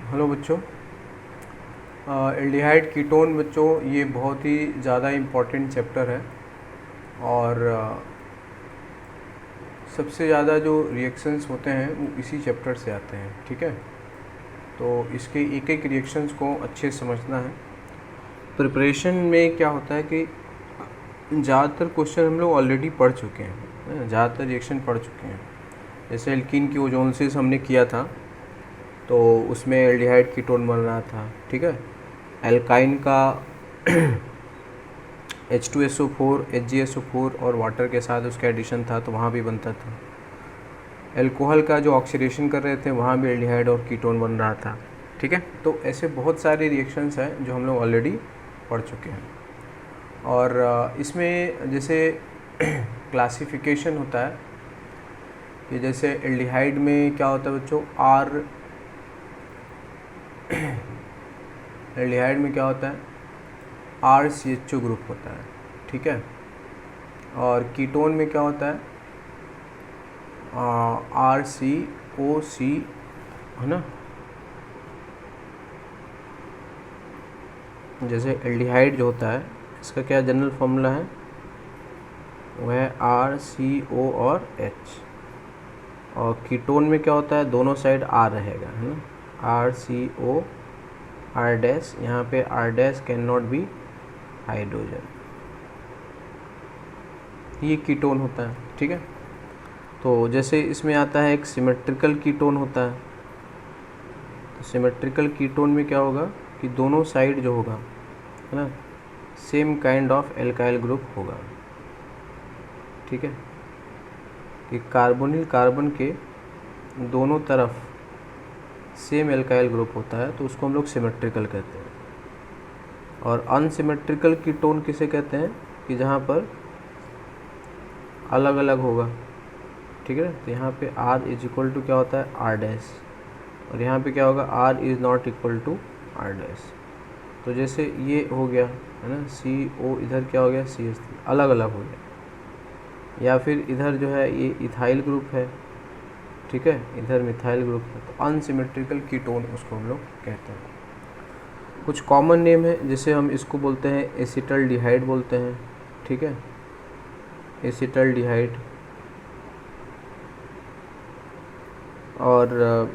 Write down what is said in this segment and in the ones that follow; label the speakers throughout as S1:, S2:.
S1: Hello बच्चों। Aldehyde ketone बच्चों ये बहुत ही ज़्यादा इम्पोर्टेंट चैप्टर है और सबसे ज़्यादा जो रिएक्शंस होते हैं वो इसी चैप्टर से आते हैं। ठीक है, तो इसके एक एक रिएक्शंस को अच्छे से समझना है। प्रिपरेशन में क्या होता है कि ज़्यादातर क्वेश्चन हम लोग ऑलरेडी पढ़ चुके हैं, ज़्यादातर रिएक्शन पढ़ चुके हैं। जैसे एल्कीन की ओजोनसिस हमने किया था तो उसमें एल्डिहाइड कीटोन बन रहा था। ठीक है, एल्काइन का H2SO4 HgSO4 और वाटर के साथ उसका एडिशन था तो वहाँ भी बनता था। एल्कोहल का जो ऑक्सीडेशन कर रहे थे वहाँ भी एल्डिहाइड और कीटोन बन रहा था। ठीक है, तो ऐसे बहुत सारे रिएक्शंस हैं जो हम लोग ऑलरेडी पढ़ चुके हैं। और इसमें जैसे क्लासिफिकेशन होता है कि जैसे एल्डिहाइड में क्या होता है बच्चों, एल्डिहाइड में क्या होता है, RCHO ग्रुप होता है। ठीक है, और कीटोन में क्या होता है, RCOC, है ना। जैसे एल्डिहाइड जो होता है इसका क्या जनरल फॉर्मूला है, वह है RCO और H। और कीटोन में क्या होता है, दोनों साइड R रहेगा, है ना, RCO R डैश, यहाँ पे R dash can not be hydrogen, ये कीटोन होता है। ठीक है, तो जैसे इसमें आता है एक सिमेट्रिकल कीटोन होता है। तो सिमेट्रिकल कीटोन में क्या होगा कि दोनों साइड जो होगा, है ना, same kind of alkyl group होगा। ठीक है, कि कार्बोनिल कार्बन के दोनों तरफ सेम एल्काइल ग्रुप होता है तो उसको हम लोग सिमेट्रिकल कहते हैं। और अनसिमेट्रिकल कीटोन किसे कहते हैं कि जहाँ पर अलग अलग होगा। ठीक है, तो यहाँ पे R इज इक्वल टू क्या होता है, R डैश, और यहाँ पे क्या होगा, R is not equal to R dash. तो जैसे ये हो गया, है ना, CO, इधर क्या हो गया, CH3, अलग अलग हो गया। या फिर इधर जो है ये इथाइल ग्रुप है, ठीक है, इधर मिथाइल ग्रुप है, तो अनसिमेट्रिकल कीटोन उसको हम लोग कहते हैं। कुछ कॉमन नेम है, जैसे हम इसको बोलते हैं एसिटल्डिहाइड बोलते हैं। ठीक है, एसिटल्डिहाइड। और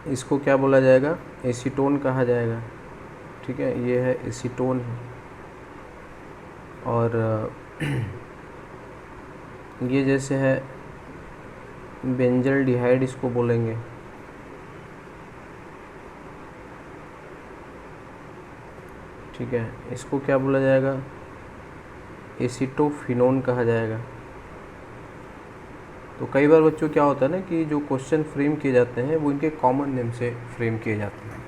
S1: इसको क्या बोला जाएगा, एसीटोन कहा जाएगा। ठीक है, ये है एसीटोन है। और ये जैसे है बेंजल्डिहाइड इसको बोलेंगे। ठीक है, इसको क्या बोला जाएगा, एसीटोफिनोन कहा जाएगा। तो कई बार बच्चों क्या होता है ना कि जो क्वेश्चन फ्रेम किए जाते हैं वो इनके कॉमन नेम से फ्रेम किए जाते हैं,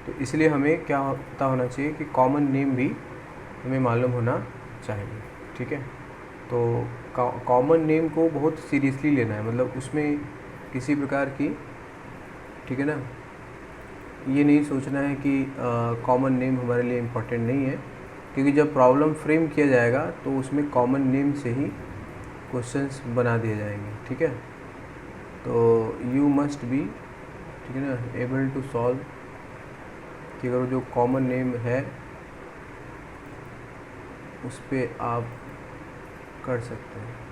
S1: तो इसलिए हमें क्या पता होना चाहिए कि कॉमन नेम भी हमें मालूम होना चाहिए। ठीक है, तो कॉमन नेम को बहुत सीरियसली लेना है, मतलब उसमें किसी प्रकार की, ठीक है ना, ये नहीं सोचना है कि कॉमन नेम हमारे लिए इम्पोर्टेंट नहीं है, क्योंकि जब प्रॉब्लम फ्रेम किया जाएगा तो उसमें कॉमन नेम से ही क्वेश्चंस बना दिए जाएंगे। ठीक है, तो यू मस्ट बी, ठीक है ना, एबल टू सॉल्व, कि अगर जो कॉमन नेम है उस पर आप कर सकते हैं।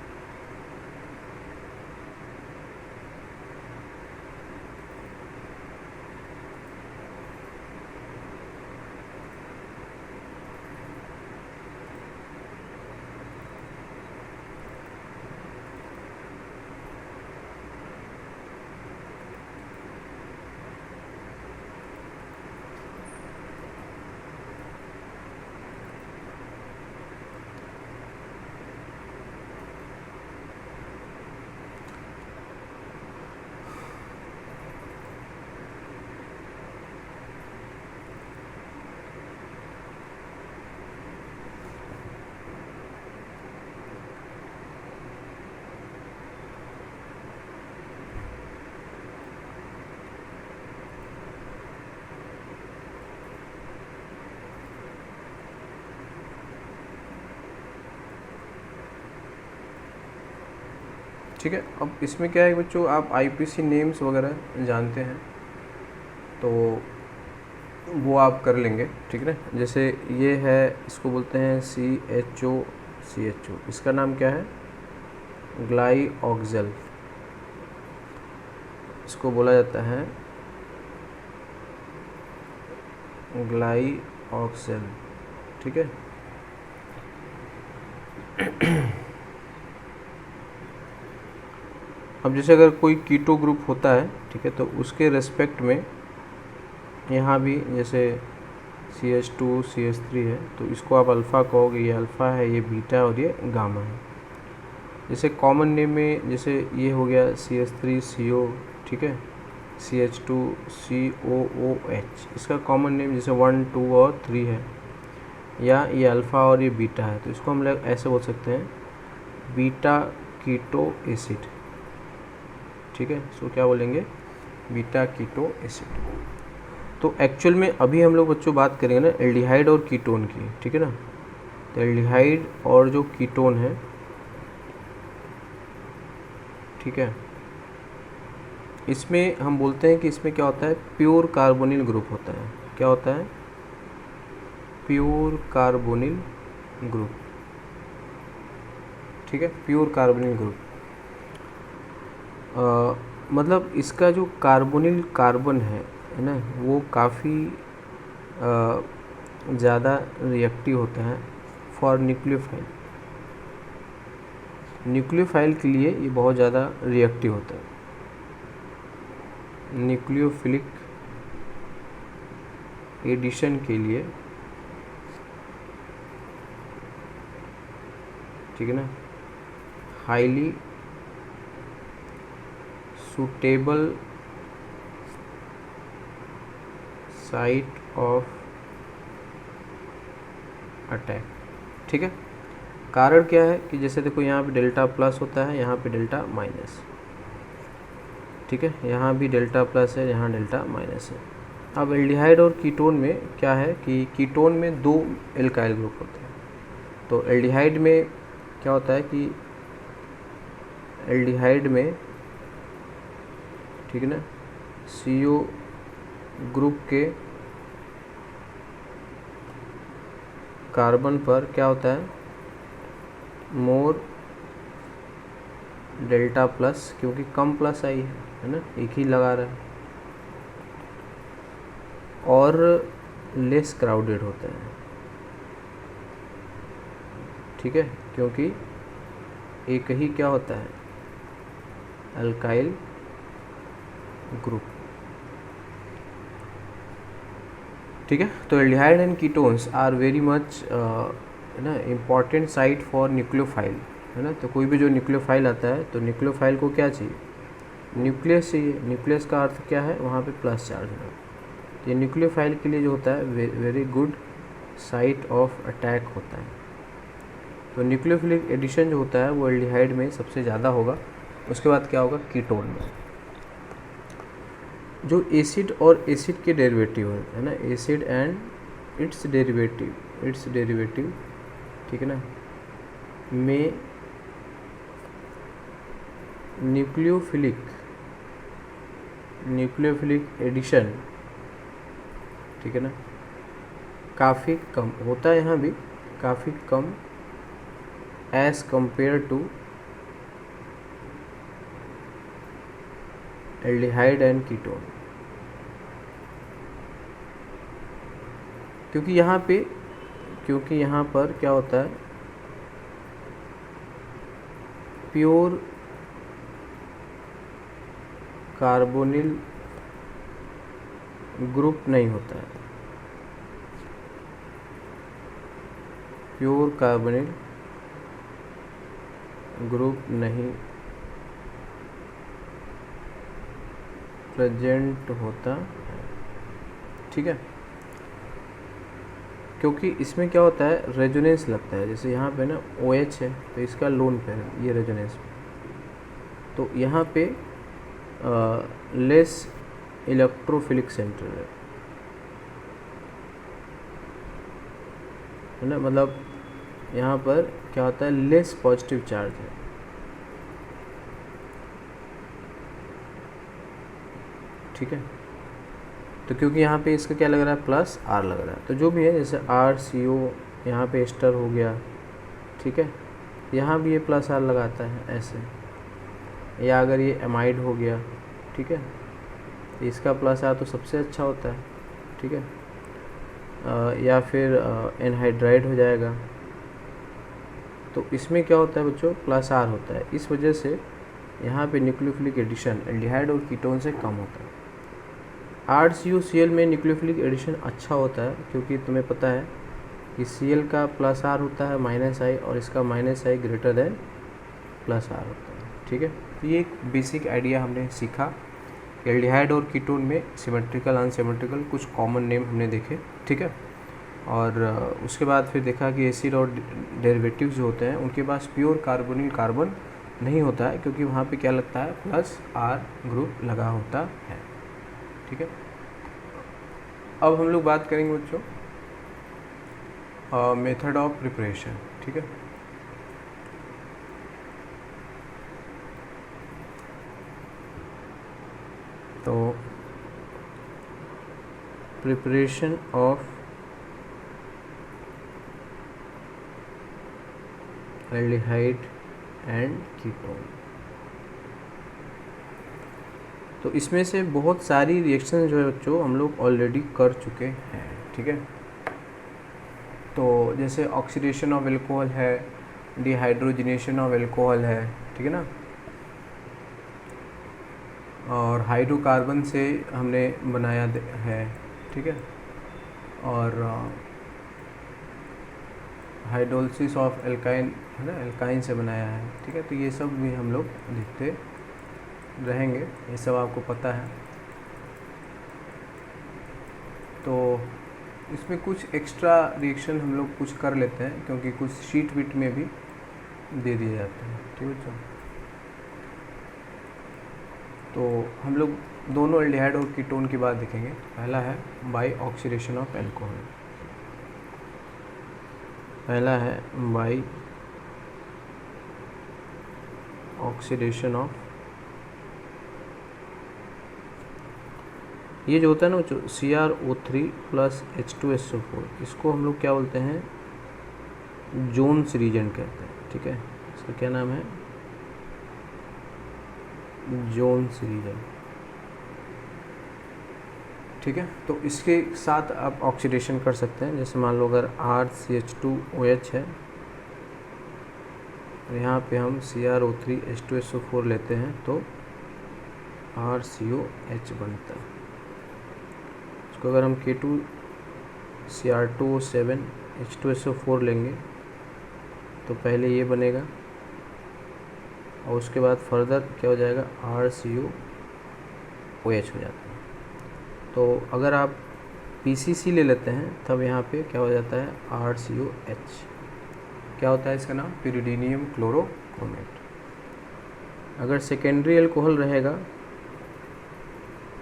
S1: ठीक है, अब इसमें क्या है बच्चों, आप IPC नेम्स वगैरह जानते हैं, तो वो आप कर लेंगे, ठीक है ना। जैसे ये है, इसको बोलते हैं CHO, इसका नाम क्या है, ग्लाइऑक्सेल, इसको बोला जाता है ग्लाइऑक्सेल, ठीक है। अब जैसे अगर कोई कीटो ग्रुप होता है, ठीक है, तो उसके रेस्पेक्ट में यहाँ भी जैसे CH2 CH3 है, तो इसको आप अल्फ़ा कहोगे, ये अल्फ़ा है, ये बीटा है और ये गामा है। जैसे कॉमन नेम में जैसे ये हो गया CH3 CO, ठीक है, CH2 COOH, इसका कॉमन नेम जैसे 1 2 और 3 है, या ये अल्फ़ा और ये बीटा है, तो इसको हम लोग ऐसे बोल सकते हैं बीटा कीटो एसिड, ठीक है। इसको क्या बोलेंगे, बीटा कीटो एसिड। तो एक्चुअल में अभी हम लोग बच्चों बात करेंगे ना एल्डिहाइड और कीटोन की, ठीक है ना। तो एल्डिहाइड और जो कीटोन है, ठीक है, इसमें हम बोलते हैं कि इसमें क्या होता है, प्योर कार्बोनिल ग्रुप होता है। क्या होता है, प्योर कार्बोनिल ग्रुप, ठीक है, प्योर कार्बोनिल ग्रुप। मतलब इसका जो कार्बोनिल कार्बन है ना, वो काफ़ी ज़्यादा रिएक्टिव होता है फॉर न्यूक्लियोफाइल। न्यूक्लियोफाइल के लिए ये बहुत ज़्यादा रिएक्टिव होता है, न्यूक्लियोफिलिक एडिशन के लिए, ठीक है ना, highly suitable site of attack, ठीक है। कारण क्या है कि जैसे देखो यहाँ पे डेल्टा प्लस होता है, यहाँ पे डेल्टा माइनस, ठीक है, यहाँ भी डेल्टा प्लस है, यहाँ डेल्टा माइनस है। अब एल्डिहाइड और कीटोन में क्या है कि कीटोन में 2 एल्काइल ग्रुप होते हैं। तो एल्डिहाइड में क्या होता है कि एल्डिहाइड में, ठीक है ना, CO ग्रुप के कार्बन पर क्या होता है, मोर डेल्टा प्लस, क्योंकि कम प्लस आई है ना, एक ही लगा रहा है, और लेस क्राउडेड होता है, ठीक है, क्योंकि एक ही क्या होता है, अल्काइल ग्रुप, ठीक है। तो aldehyde and ketones are very much है ना इम्पॉर्टेंट साइट फॉर न्यूक्लियोफाइल, है ना। तो कोई भी जो न्यूक्लियोफाइल आता है, तो न्यूक्लियोफाइल को क्या चाहिए, न्यूक्लियस चाहिए। न्यूक्लियस का अर्थ क्या है, वहाँ पे प्लस चार्ज होना। तो ये न्यूक्लियोफाइल के लिए जो होता है very good site of attack होता है। तो न्यूक्लियोफिलिक एडिशन जो होता है वो एल्डिहाइड में सबसे ज़्यादा होगा। उसके बाद क्या होगा, कीटोन में। जो एसिड और एसिड के डेरिवेटिव है ना, एसिड एंड इट्स डेरिवेटिव, ठीक है ना, में न्यूक्लियोफिलिक एडिशन, ठीक है ना, काफ़ी कम होता है, यहाँ भी काफ़ी कम as compare to aldehyde and ketone. क्योंकि यहाँ पर क्या होता है, प्योर कार्बोनिल ग्रुप नहीं होता है, प्योर कार्बोनिल ग्रुप नहीं प्रेजेंट होता है, ठीक है। क्योंकि इसमें क्या होता है, रेजोनेंस लगता है। जैसे यहाँ पे ना OH है, तो इसका लोन पे है ये रेजोनेंस, तो यहाँ पे लेस इलेक्ट्रोफिलिक सेंटर है ना, मतलब यहाँ पर क्या होता है, लेस पॉजिटिव चार्ज है, ठीक है। तो क्योंकि यहाँ पे इसका क्या लग रहा है, प्लस आर लग रहा है, तो जो भी है जैसे आर सी ओ यहाँ पे एस्टर हो गया, ठीक है, यहाँ भी ये प्लस आर लगाता है ऐसे, या अगर ये एमाइड हो गया, ठीक है, तो इसका प्लस आर तो सबसे अच्छा होता है, ठीक है, या फिर एनहाइड्राइड हो जाएगा, तो इसमें क्या होता है बच्चों, प्लस आर होता है, इस वजह से यहाँ पे न्यूक्लियोफिलिक एडिशन एल्डिहाइड और कीटोन से कम होता है। RCOCl में न्यूक्लियोफिलिक एडिशन अच्छा होता है, क्योंकि तुम्हें पता है कि Cl का प्लस आर होता है -I और इसका -I greater than plus R होता है, ठीक है। तो ये एक बेसिक आइडिया हमने सीखा, एल्डिहाइड और कीटोन में सिमेट्रिकल अनसिमेट्रिकल कुछ कॉमन नेम हमने देखे, ठीक है। और उसके बाद फिर देखा कि एसिड और डेरिवेटिव्स जो होते हैं उनके पास प्योर कार्बोनिल कार्बन नहीं होता है, क्योंकि वहाँ पे क्या लगता है, प्लस आर ग्रुप लगा होता है, ठीक है। अब हम लोग बात करेंगे बच्चों मेथड ऑफ प्रिपरेशन, ठीक है। तो preparation of aldehyde and ketone, तो इसमें से बहुत सारी रिएक्शन जो है बच्चों हम लोग ऑलरेडी कर चुके हैं, ठीक है। तो जैसे ऑक्सीडेशन ऑफ एल्कोहल है, डिहाइड्रोजनेशन ऑफ एल्कोहल है, ठीक है ना, और हाइड्रोकार्बन से हमने बनाया है, ठीक है, और हाइड्रोलिसिस ऑफ एल्काइन है ना, एल्काइन से बनाया है, ठीक है। तो ये सब भी हम लोग देखते रहेंगे, ये सब आपको पता है। तो इसमें कुछ एक्स्ट्रा रिएक्शन हम लोग कुछ कर लेते हैं, क्योंकि कुछ शीट वीट में भी दे दिए जाते हैं, ठीक है बच्चों। तो हम लोग दोनों एल्डिहाइड और कीटोन की बात देखेंगे। पहला है बाई ऑक्सीडेशन ऑफ एल्कोहल, पहला है बाई ऑक्सीडेशन ऑफ, ये जो होता है ना बच्चों CrO3 प्लस H2SO4, इसको हम लोग क्या बोलते हैं, जोन्स रीजन कहते हैं, ठीक है। इसका क्या नाम है, जोन्स रीजन, ठीक है। तो इसके साथ आप ऑक्सीडेशन कर सकते हैं, जैसे मान लो अगर RCH2OH है, और यहाँ पे हम CrO3 H2SO4 लेते हैं तो RCOH बनता है। इसको अगर हम K2Cr2O7 H2SO4 लेंगे तो पहले ये बनेगा, और उसके बाद फर्दर क्या हो जाएगा, RCOOH हो जाता है। तो अगर आप PCC ले लेते हैं तब यहाँ पे क्या हो जाता है, RCOH, क्या होता है इसका नाम, pyridinium क्लोरोक्रोमेट। अगर सेकेंडरी अल्कोहल रहेगा,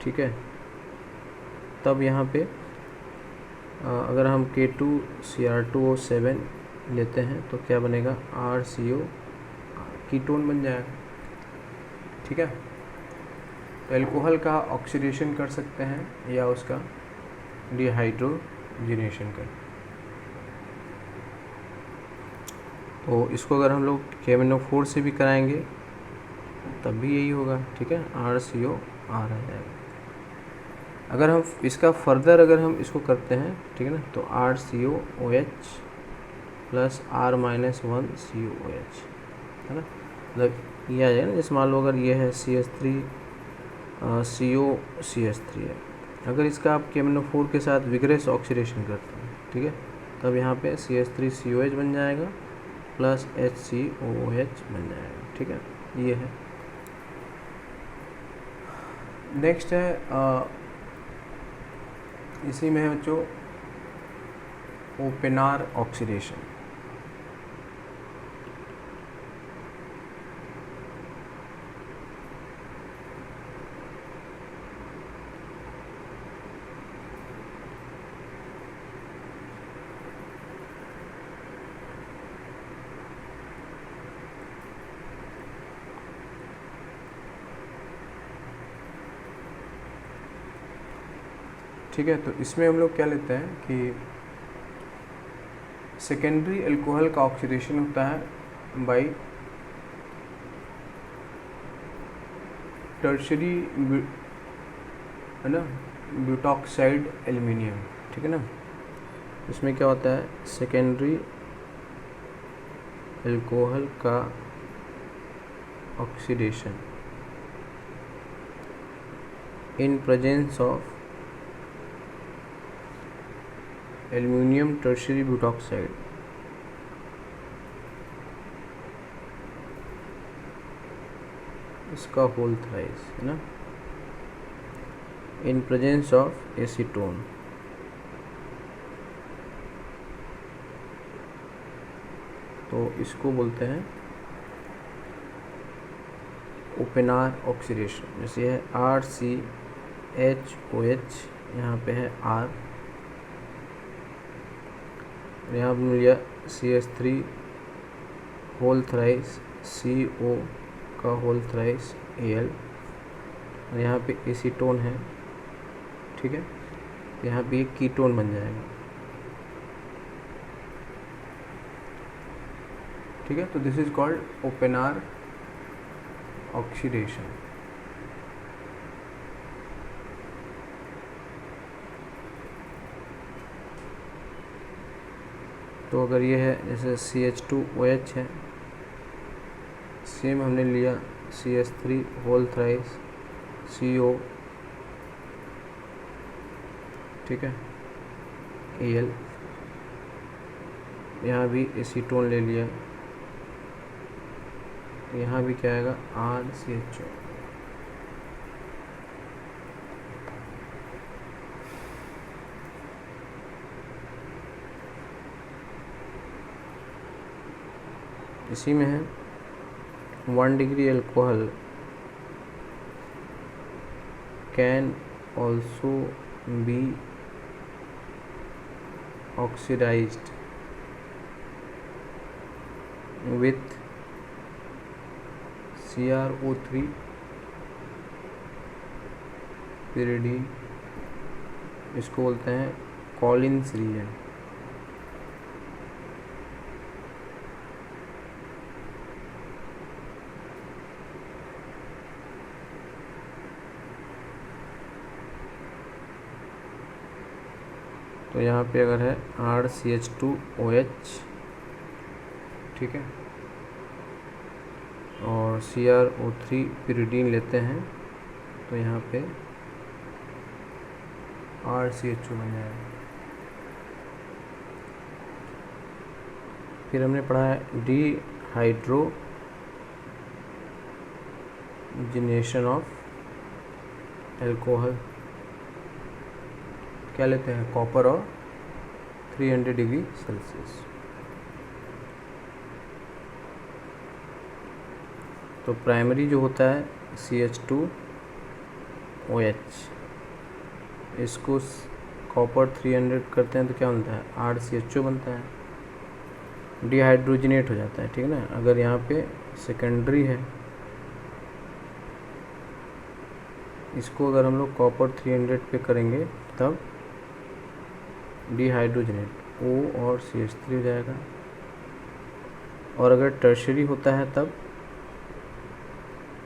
S1: ठीक है, तब यहाँ पे अगर हम K2Cr2O7 लेते हैं तो क्या बनेगा, RCO, कीटोन बन जाएगा, ठीक है। तो अल्कोहल का ऑक्सीडेशन कर सकते हैं या उसका डिहाइड्रोजनेशन कर। तो इसको अगर हम लोग KMnO4 से भी कराएंगे तब भी यही होगा, ठीक है, RCO आ जाएगा। अगर हम इसका फर्दर अगर हम इसको करते हैं, ठीक है ना, तो RCOOH प्लस R-1COOH, है ना, मतलब ये आ जाएगा ना। जैसे मान लो अगर ये है CH3 COCH3 है, अगर इसका आप KMnO4 के साथ विग्रेस ऑक्सीडेशन करते हैं, ठीक है, तब यहाँ पे CH3COH बन जाएगा प्लस HCOOH बन जाएगा, ठीक है, ये है। नेक्स्ट है इसी में है बच्चों ओपेनार ऑक्सीडेशन। ठीक है। तो इसमें हम लोग क्या लेते हैं कि सेकेंडरी अल्कोहल का ऑक्सीडेशन होता है बाय टर्शरी, है ना, ब्यूटॉक्साइड एल्युमिनियम, ठीक है ना। इसमें क्या होता है, सेकेंडरी अल्कोहल का oxidation in presence of aluminium tertiary butoxide, इसका होल थ्राइस, है ना, इन प्रेजेंस ऑफ एसीटोन। तो इसको बोलते हैं ओपेनार ऑक्सीडेशन। जैसे है RCHOH, यहाँ पे है R, यहाँ पर लिया CH3 होल थ्राइस CO का होल थ्राइस Al, और यहाँ पे एसीटोन है, ठीक है। यहाँ पे एक कीटोन बन जाएगा, ठीक है। तो दिस इज कॉल्ड ओपेनार ऑक्सीडेशन। तो अगर ये है जैसे CH2OH है, सेम हमने लिया CH3 होल थ्राइस CO, ठीक है, Al, यहाँ भी एसीटोन ले लिया, यहाँ भी क्या आएगा RCHO। इसी में है 1 degree alcohol can also be oxidised with CrO3 pyridine, इसको बोलते हैं कॉलिन्स रीजन। तो यहाँ पे अगर है RCH2OH, ठीक है, और CrO3 pyridine लेते हैं, तो यहाँ पे RCHO बन जाएगा। फिर हमने पढ़ा है डिहाइड्रोजिनेशन ऑफ एल्कोहल, क्या लेते हैं, कॉपर और 300 डिग्री सेल्सियस। तो प्राइमरी जो होता है CH2OH, इसको कॉपर 300 करते हैं तो क्या बनता है, RCHO बनता है, डिहाइड्रोजिनेट हो जाता है, ठीक है ना। अगर यहाँ पे सेकेंडरी है, इसको अगर हम लोग कॉपर 300 पे करेंगे तब डिहाइड्रोजिनेट O और CH3 हो जाएगा। और अगर टर्शरी होता है तब,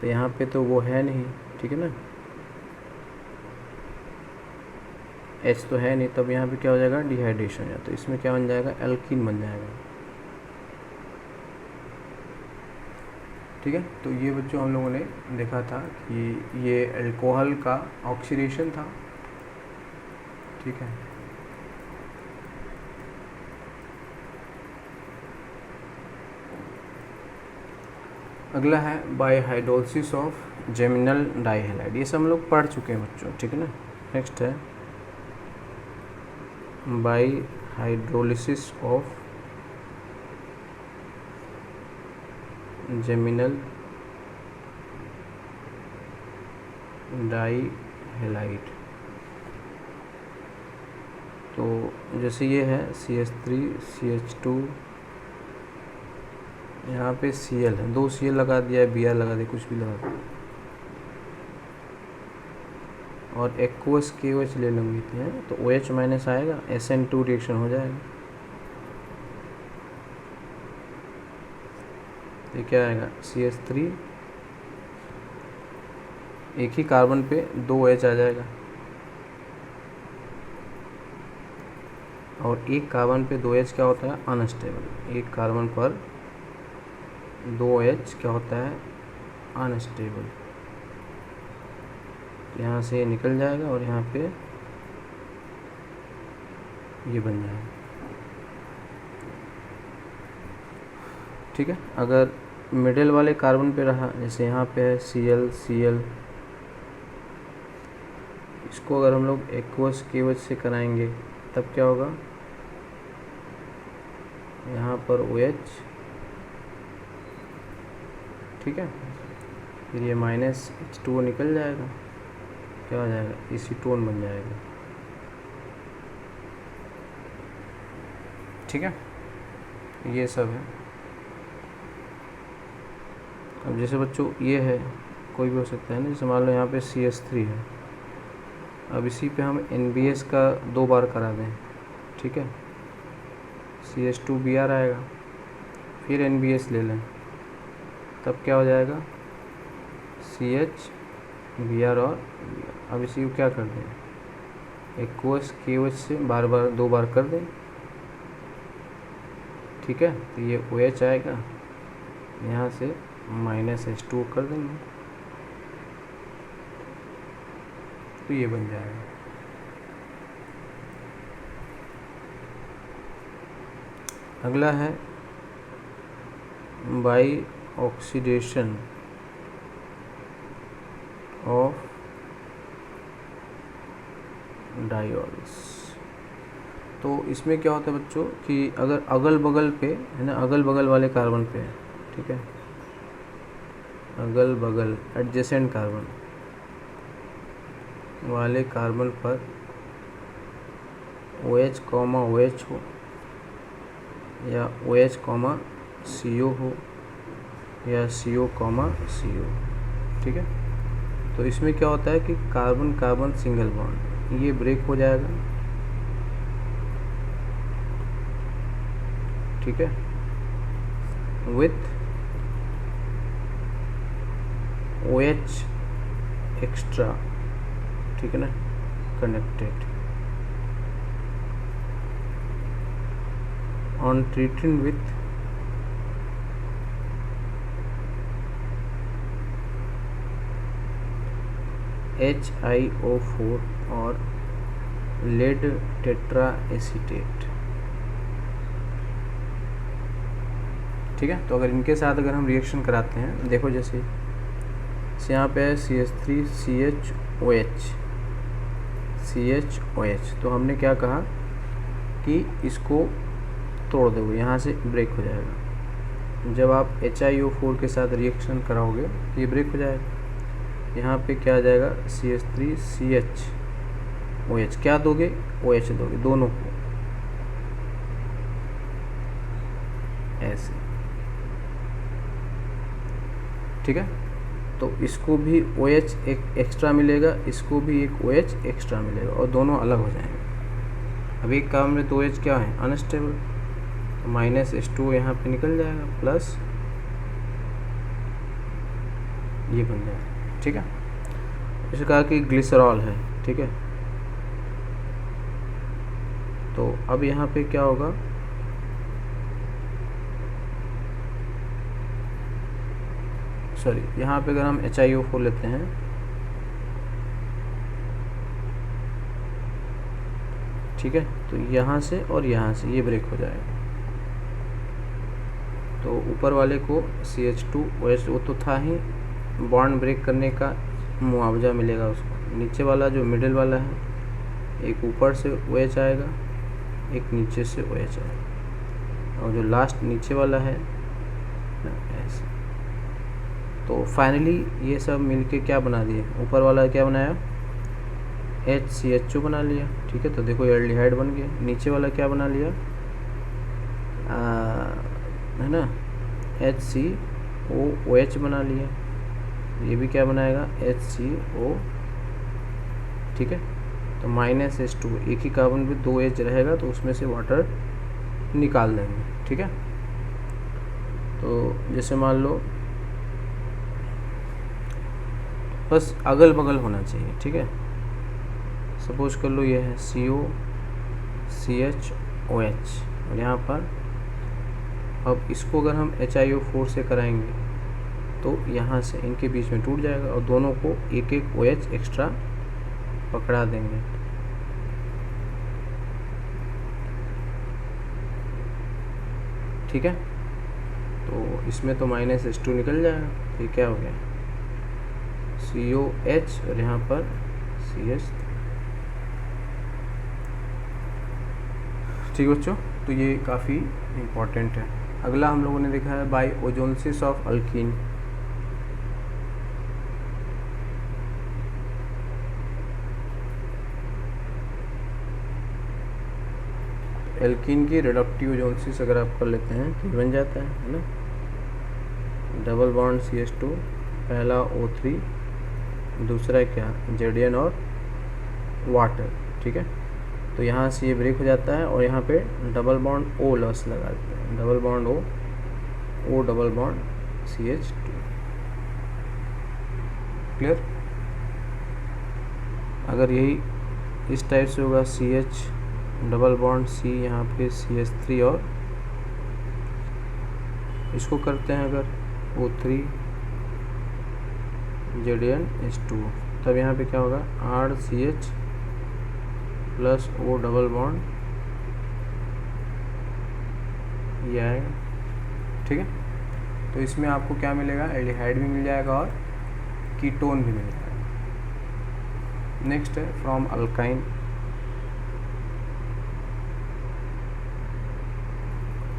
S1: तो यहाँ पे तो वो है नहीं, ठीक है ना, H तो है नहीं, तब यहाँ पे क्या हो जाएगा, डिहाइड्रेशन हो जाएगा। तो इसमें क्या बन जाएगा, एल्कीन बन जाएगा, ठीक है। तो ये बच्चों हम लोगों ने देखा था कि ये अल्कोहल का ऑक्सीडेशन था, ठीक है। अगला है बाय हाइड्रोलिसिस ऑफ जेमिनल डाइहैलाइड, ये सब हम लोग पढ़ चुके हैं बच्चों, ठीक है ना। नेक्स्ट है बाय हाइड्रोलिसिस ऑफ जेमिनल डाइहैलाइड। तो जैसे ये है CH3 CH2, यहाँ पे Cl है, 2 Cl लगा दिया है, Br लगा दिया, कुछ भी लगा दिया। और एक्वस KOH ले लूँगी हैं तो OH माइनस आएगा, SN2 रिएक्शन हो जाएगा। ये क्या आएगा CH3, एक ही कार्बन पे 2 OH आ जाएगा और एक कार्बन पे 2 OH क्या होता है अनस्टेबल। एक कार्बन पर 2 OH क्या होता है अनस्टेबल। यहाँ से ये निकल जाएगा और यहाँ पे ये बन जाएगा। ठीक है, अगर मिडिल वाले कार्बन पे रहा, जैसे यहाँ पे है Cl, इसको अगर हम लोग एक्वस KOH से कराएंगे तब क्या होगा, यहाँ पर OH, ठीक है, फिर ये माइनस H2O निकल जाएगा, क्या हो जाएगा एसीटोन बन जाएगा। ठीक है, ये सब है। अब जैसे बच्चों ये है, कोई भी हो सकता है ना, जैसे मान लो यहाँ पे CH3 है, अब इसी पे हम NBS का 2 बार करा दें, ठीक है, CH2Br आएगा, फिर NBS ले लें, तब क्या हो जाएगा CH Br और अब इसी को क्या कर दें एक्वस KOH से बार बार 2 बार कर दें। ठीक है, तो ये OH आएगा, यहाँ से माइनस H2O कर देंगे तो ये बन जाएगा। अगला है बाई ऑक्सीडेशन ऑफ डायोल्स। तो इसमें क्या होता है बच्चों कि अगर अगल बगल पे है ना, अगल बगल वाले कार्बन पे, ठीक है, अगल बगल एडजेसेंट कार्बन वाले कार्बन पर OH, OH हो या OH, CO हो या CO, CO, ठीक है, तो इसमें क्या होता है कि कार्बन कार्बन सिंगल बॉन्ड ये ब्रेक हो जाएगा। ठीक है, विथ OH एक्स्ट्रा, ठीक है ना, connected on treating with HiO4 और लेड टेट्रा एसीटेट। ठीक है, तो अगर इनके साथ अगर हम रिएक्शन कराते हैं, देखो जैसे यहाँ पे है CH3 CHOH, तो हमने क्या कहा कि इसको तोड़ दोगे, यहाँ से ब्रेक हो जाएगा। जब आप HiO4 के साथ रिएक्शन कराओगे तो ये ब्रेक हो जाएगा। यहाँ पे क्या आ जाएगा CH3 CHOH, क्या दोगे OH दोगे दोनों को, ऐसे। ठीक है, तो इसको भी OH एक एक्स्ट्रा मिलेगा, इसको भी एक OH एक्स्ट्रा मिलेगा और दोनों अलग हो जाएंगे। अब एक काम में तो OH क्या है अनस्टेबल, तो माइनस H2O यहाँ पे निकल जाएगा, प्लस ये बन जाएगा। ठीक है, इसे कहा कि ग्लिसरॉल है। ठीक है, तो अब यहाँ पे क्या होगा, सॉरी, यहाँ पे अगर हम HiO4 लेते हैं, ठीक है, तो यहाँ से और यहाँ से ये ब्रेक हो जाएगा। तो ऊपर वाले को CH2OH वो तो था ही, बॉन्ड ब्रेक करने का मुआवजा मिलेगा उसको। नीचे वाला जो मिडिल वाला है, एक ऊपर से OH आएगा, एक नीचे से OH आएगा, और जो लास्ट नीचे वाला है ऐसे। तो फाइनली ये सब मिलके क्या बना दिए, ऊपर वाला क्या बनाया HCHO बना लिया। ठीक है, तो देखो एल्डिहाइड बन गया। नीचे वाला क्या बना लिया है ना, HCOOH बना लिया। ये भी क्या बनाएगा HCOOH ठीक है। तो -H2, एक ही कार्बन पे 2 H रहेगा तो उसमें से वाटर निकाल देंगे, ठीक है। तो जैसे मान लो बस अगल बगल होना चाहिए, ठीक है। सपोज कर लो ये है CO CH OH और यहाँ पर अब इसको अगर हम HiO4 से कराएंगे तो यहाँ से इनके बीच में टूट जाएगा और दोनों को एक एक OH एक्स्ट्रा पकड़ा देंगे। ठीक है, तो इसमें तो -H2 निकल जाएगा। ये क्या हो गया COH और यहाँ पर CH। ठीक बच्चों, तो ये काफ़ी इम्पोर्टेंट है। अगला हम लोगों ने देखा है बाय ओजोनसिस ऑफ अल्कीन। एल्कीन की रिडक्टिव ओजोनसिस अगर आप कर लेते हैं तो बन जाता है ना, डबल बॉन्ड CH2, पहला O3, दूसरा क्या Zn और वाटर, ठीक है। तो यहाँ से ये ब्रेक हो जाता है और यहाँ पे डबल बॉन्ड O लॉस लगा देते हैं, double bond O double bond CH2। Clear? अगर यही इस टाइप से होगा CH डबल बॉन्ड C, यहाँ पे CH3 और इसको करते हैं अगर O3 ZnH2, तब यहाँ पे क्या होगा RCH plus O double bond ये आएगा, ठीक है। तो इसमें आपको क्या मिलेगा, एल्डिहाइड भी मिल जाएगा और कीटोन भी मिल जाएगा। नेक्स्ट है फ्रॉम अल्काइन।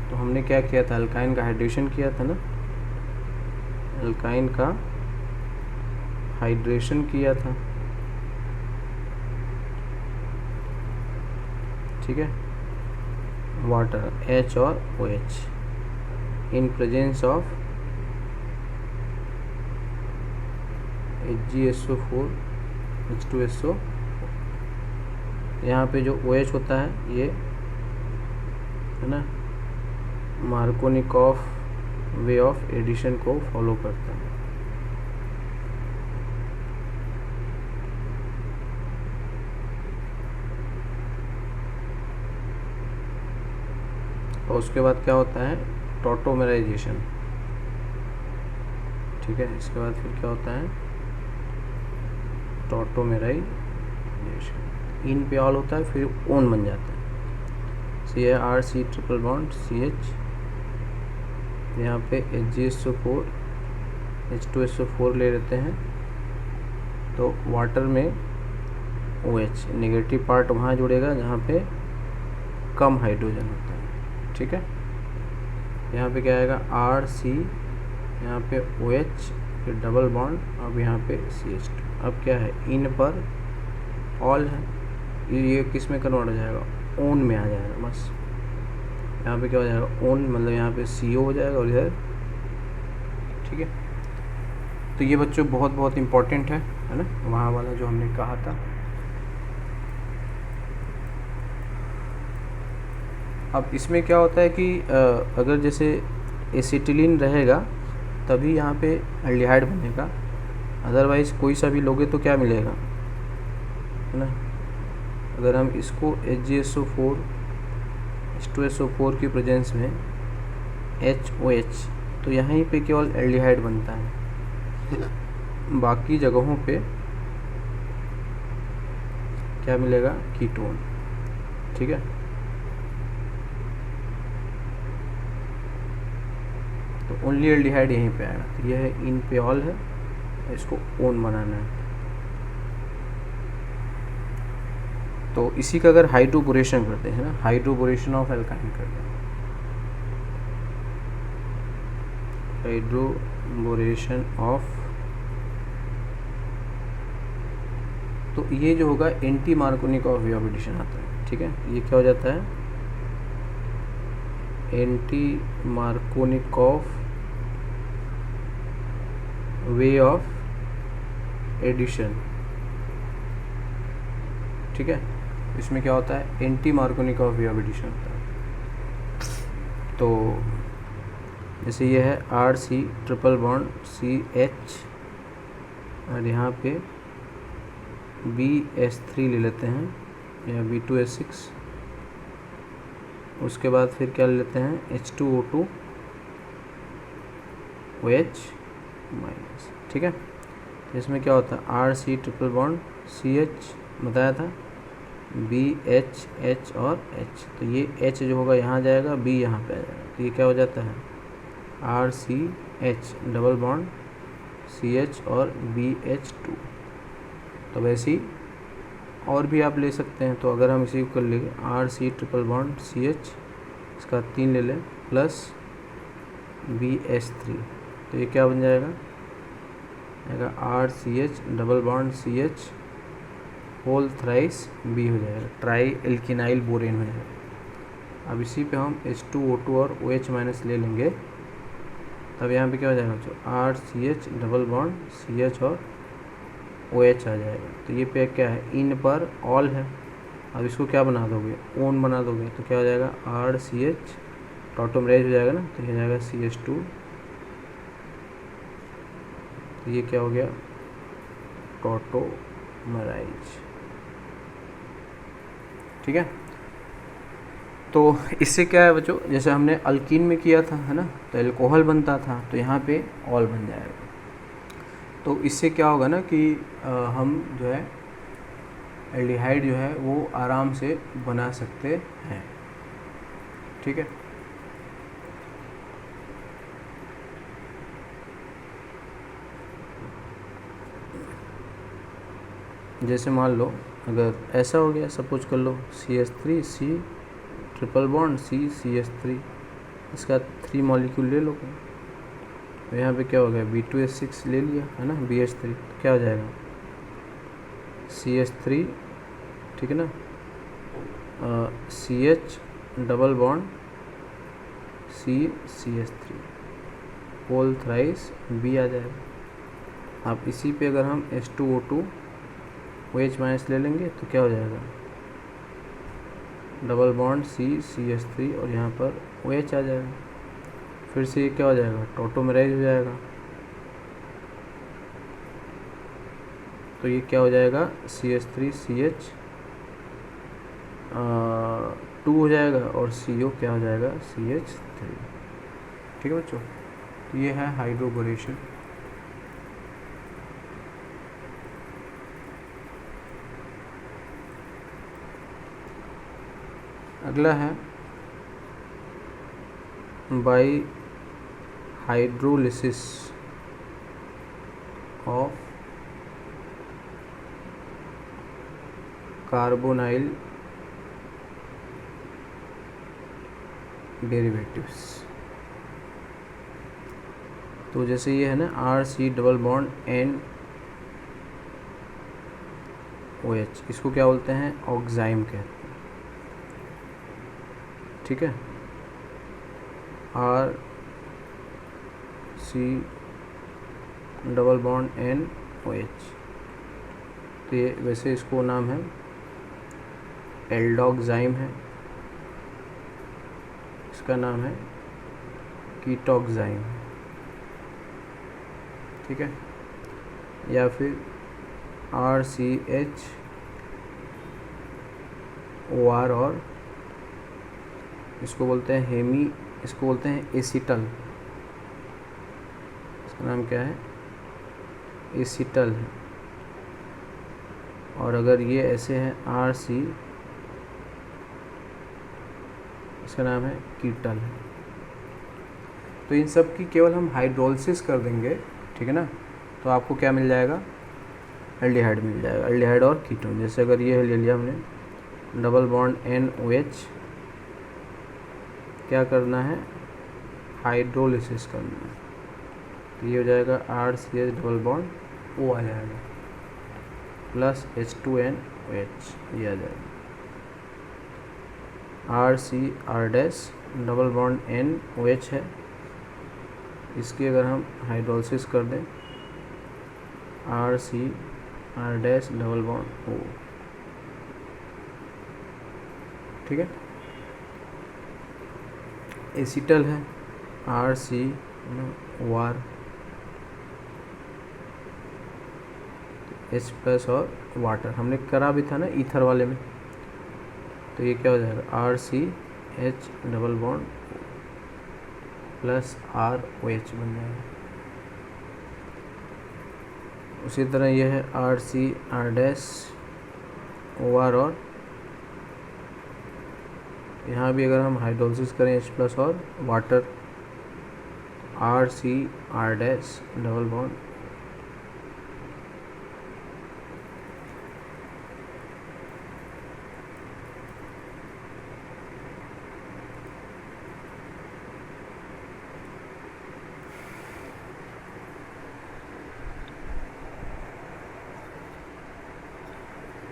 S1: तो हमने क्या किया था, अल्काइन का हाइड्रेशन किया था ना, अल्काइन का हाइड्रेशन किया था, ठीक है। वाटर H और OH in presence of HgSO4 H2SO। यहाँ पे जो OH होता है ये है ना मार्कोनिकॉफ वे ऑफ एडिशन को फॉलो करता है। और उसके बाद क्या होता है टॉटोमेराइजेशन, ठीक है। इसके बाद फिर क्या होता है टॉटोमेराइजेशन, इन पे ऑल होता है, फिर ओन बन जाता है CrC ट्रिपल बॉन्ड CH, यहाँ पे HgSO4 H2SO4 ले लेते हैं तो वाटर में OH नेगेटिव पार्ट वहाँ जुड़ेगा जहाँ पे कम हाइड्रोजन होता है, ठीक है। यहाँ पे क्या आएगा RC, यहाँ पे OH, फिर डबल बॉन्ड, अब यहाँ पे CH2। अब क्या है इन पर ऑल है, ये किस में कन्वर्ट हो जाएगा ओन में आ जाएगा। बस यहाँ पे क्या हो जाएगा ओन, मतलब यहाँ पे CO हो जाएगा और इधर, ठीक है। तो ये बच्चों बहुत बहुत इम्पोर्टेंट है ना, वहाँ वाला जो हमने कहा था। अब इसमें क्या होता है कि अगर जैसे एसिटिलीन रहेगा तभी यहाँ पे एल्डिहाइड बनेगा, अदरवाइज़ कोई सा भी लोगे तो क्या मिलेगा है ना। अगर हम इसको HgSO4 H2SO4 की प्रेजेंस में HOH, तो यहीं पे केवल एल्डिहाइड बनता है, बाकी जगहों पे क्या मिलेगा कीटोन, ठीक है। तो ओनली एल्डिहाइड यहीं पे आएगा। तो यह है इन पे ऑल है, इसको ओन बनाना है। तो इसी का अगर हाइड्रोबोरेशन करते हैं ना, हाइड्रोबोरेशन ऑफ एल्काइन करते हैं, हाइड्रोबोरेशन ऑफ, तो ये जो होगा anti Markovnikov way of addition आता है, ठीक है। ये क्या हो जाता है anti Markovnikov way of addition, ठीक है। इसमें क्या होता है, anti Markovnikov way of addition होता है। तो जैसे ये है RC ट्रिपल बॉन्ड CH और यहाँ पे BH3 ले लेते हैं या B2H6, उसके बाद फिर क्या ले लेते हैं H2O2 OH माइनस, ठीक है। इसमें क्या होता है RC ट्रिपल बॉन्ड CH बताया था, BH और H, तो ये H जो होगा यहाँ जाएगा, B यहाँ पे आ जाएगा, तो ये क्या हो जाता है RCH डबल बॉन्ड CH और BH2। तो वैसे ही और भी आप ले सकते हैं। तो अगर हम इसी को कर लेंगे RC ट्रिपल बॉन्ड CH, इसका 3 ले लें प्लस BH3, तो ये क्या बन जाएगा RCH double bond CH whole thrice B हो जाएगा, ट्राई एल्किनाइल बोरेन हो जाएगा। अब इसी पे हम H2O2 और OH माइनस ले लेंगे, तब यहाँ पे क्या हो जाएगा, जो RCH डबल बॉन्ड CH और OH आ जाएगा। तो ये पे क्या है, इन पर ऑल है। अब इसको क्या बना दोगे, ओन बना दोगे, तो क्या हो जाएगा RCH टॉटोमराइज हो जाएगा ना, तो ये हो जाएगा CH2, तो ये क्या हो गया टॉटोमराइज, ठीक है। तो इससे क्या है बच्चों, जैसे हमने अल्कीन में किया था है ना, तो अल्कोहल बनता था, तो यहाँ पे ऑल बन जाएगा। तो इससे क्या होगा ना कि हम जो है एल्डिहाइड जो है वो आराम से बना सकते हैं, ठीक है। जैसे मान लो अगर ऐसा हो गया, सपोज कर लो CH3 C triple bond CH3, इसका 3 मॉलिक्यूल ले लो, तो यहाँ पे क्या हो गया B2H6 ले लिया है ना, BH3, तो क्या हो जाएगा CH3, ठीक है ना, CH double bond CH3 whole thrice B आ जाएगा। अब इसी पे अगर हम H2O2 OH माइनस ले लेंगे, तो क्या हो जाएगा डबल बॉन्ड CH3 और यहाँ पर OH आ जाएगा। फिर से ये क्या हो जाएगा टॉटोमराइज हो जाएगा, तो ये क्या हो जाएगा CH3 CH 2 हो जाएगा और CO क्या हो जाएगा CH3, ठीक है बच्चों। तो ये है हाइड्रोबोरेशन। अगला है by hydrolysis of carbonyl derivatives. तो जैसे ये है ना RC डबल बॉन्ड NOH, इसको क्या बोलते हैं ऑक्साइम कहते हैं, ठीक है। RC डबल बॉन्ड NOH, तो ये वैसे इसको नाम है एल्डोक्साइम है, इसका नाम है कीटोक्साइम, ठीक है। या फिर RCHOR और इसको बोलते हैं इसको बोलते हैं एसिटल, इसका नाम क्या है एसिटल है। और अगर ये ऐसे है RC, इसका नाम है कीटल है। तो इन सब की केवल हम हाइड्रोलिसिस कर देंगे, ठीक है ना, तो आपको क्या मिल जाएगा एल्डिहाइड मिल जाएगा, एल्डिहाइड और कीटोन। जैसे अगर ये ले लिया हमने डबल बॉन्ड NOH, क्या करना है हाइड्रोलिसिस करना है, तो ये हो जाएगा RCH डबल बॉन्ड O आ जाएगा प्लस H2NOH, ये आ जाएगा RCR dash double bond NOH है, इसकी अगर हम हाइड्रोलिसिस कर दें RCR dash double bond O, ठीक है। एसिटल है RC OR H+ और वाटर, हमने करा भी था ना ईथर वाले में। तो ये क्या हो जाएगा RCH double bond plus ROH बन जाएगा। उसी तरह यह है RCR' OR, और यहाँ भी अगर हम हाइड्रोलिसिस करें H+ और water RCR' double bond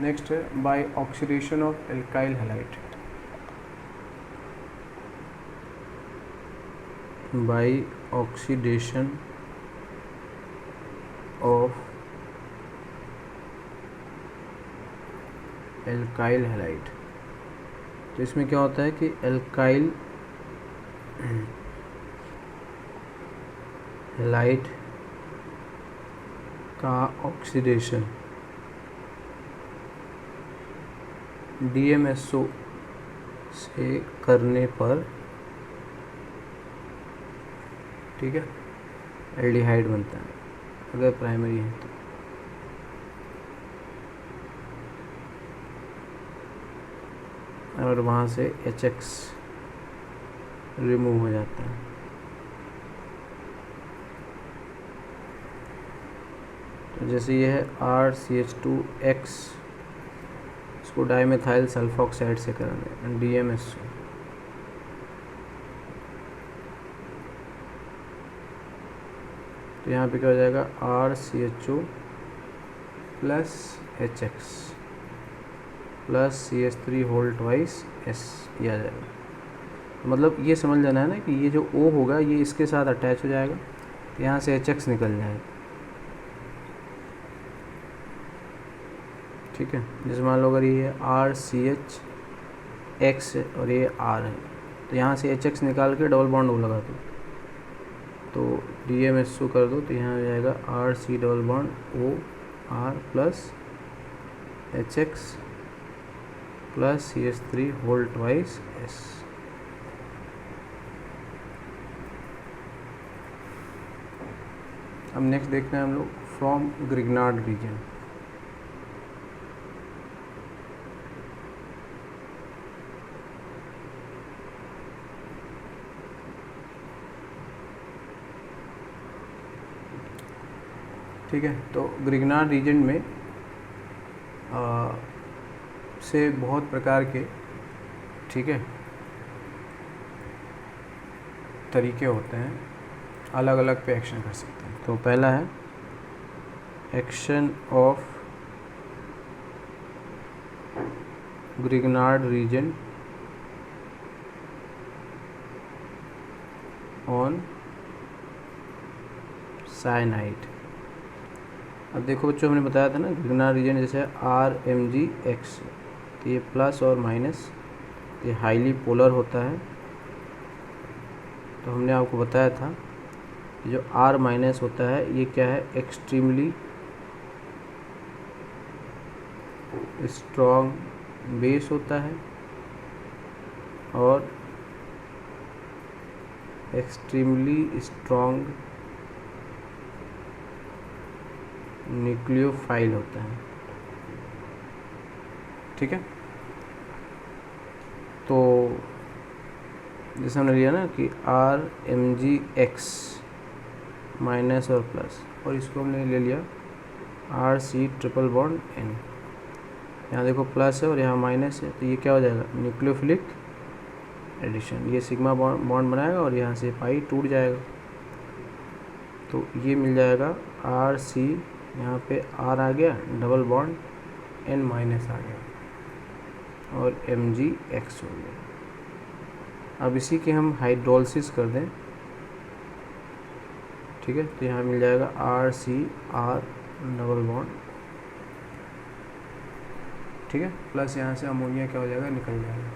S1: next है by oxidation of alkyl halide. By oxidation of alkyl halide, तो इसमें क्या होता है कि एल्काइल हैलाइड का ऑक्सीडेशन DMSO से करने पर, ठीक है, एल्डिहाइड बनता है अगर प्राइमरी है तो। और वहाँ से HX रिमूव हो जाता है। तो जैसे ये है RCH2X, इसको डाइमेथाइल सल्फोक्साइड से करेंगे DMSO। तो यहाँ पे क्या हो जाएगा RCHO plus HX plus CH3 whole twice S, ये आ जाएगा। मतलब ये समझ लेना है ना कि ये जो O होगा ये इसके साथ अटैच हो जाएगा, तो यहाँ से HX निकल जाएगा, ठीक है। जैसे मान लो अगर ये RCH X है और ये R है, तो यहाँ से HX निकाल के डबल बॉन्ड O लगा दो, तो DMSO कर दो, तो यहाँ आ जाएगा RC double bond OR plus HX plus CH3 whole twice S। अब नेक्स्ट देखते हैं हम लोग फ्रॉम ग्रिग्नार्ड रीजन। ठीक है, तो ग्रिग्नार्ड रीजन में से बहुत प्रकार के, ठीक है, तरीके होते हैं, अलग अलग पे एक्शन कर सकते हैं। तो पहला है action of Grignard reason on cyanide. अब देखो बच्चों, हमने बताया था ना ग्रिग्नार्ड रीजन जैसे RMgX, तो ये प्लस और माइनस, ये हाईली पोलर होता है। तो हमने आपको बताया था कि जो R माइनस होता है ये क्या है, एक्सट्रीमली स्ट्रॉन्ग बेस होता है और एक्सट्रीमली स्ट्रॉन्ग न्यूक्लियोफाइल होता है, ठीक है। तो जैसे हमने लिया ना कि RMgX माइनस और प्लस, और इसको हमने ले लिया RC ट्रिपल बॉन्ड N। यहाँ देखो प्लस है और यहाँ माइनस है, तो ये क्या हो जाएगा, न्यूक्लियोफिलिक एडिशन। ये सिग्मा बॉन्ड बनाएगा और यहाँ से पाई टूट जाएगा, तो ये मिल जाएगा RC, यहाँ पे R आ गया, डबल बॉन्ड N माइनस आ गया और MgX हो गया। अब इसी के हम हाइड्रोलिसिस कर दें, ठीक है, तो यहाँ मिल जाएगा RCR डबल बॉन्ड, ठीक है, प्लस यहाँ से अमोनिया क्या हो जाएगा, निकल जाएगा।